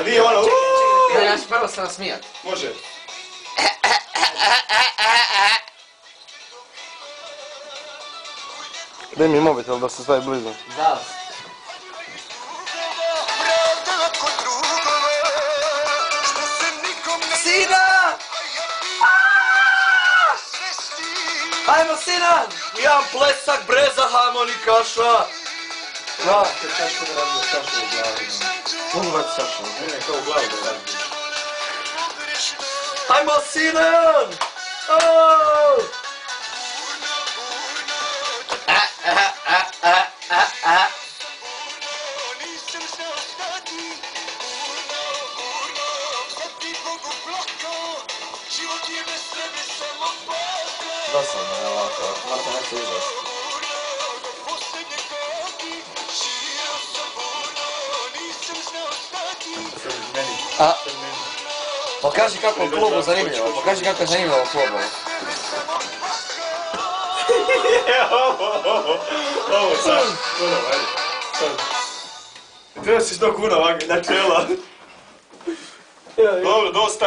A vi ono Ja ću prvo se nasmijat. Može. Daj mi mobitel da se stavi blizu. Da. Sina! Ajmo Sinan! Jedan plesak, breza, harmonikaša! Da. Čašu da radim čašu u glavi. Mogu vati čašu. Ne, kao u glavi da radim. Ajmo Sinan! Dosadno je ovako, morate nešto izvesti. Pokaži kako je klubu zanimljivo, pokaži kako je zanimljivo klubu. Ovo sad, ponovo, ajde. Sad. Treba si 100 kuna ovak na čela. Dobro, dosta.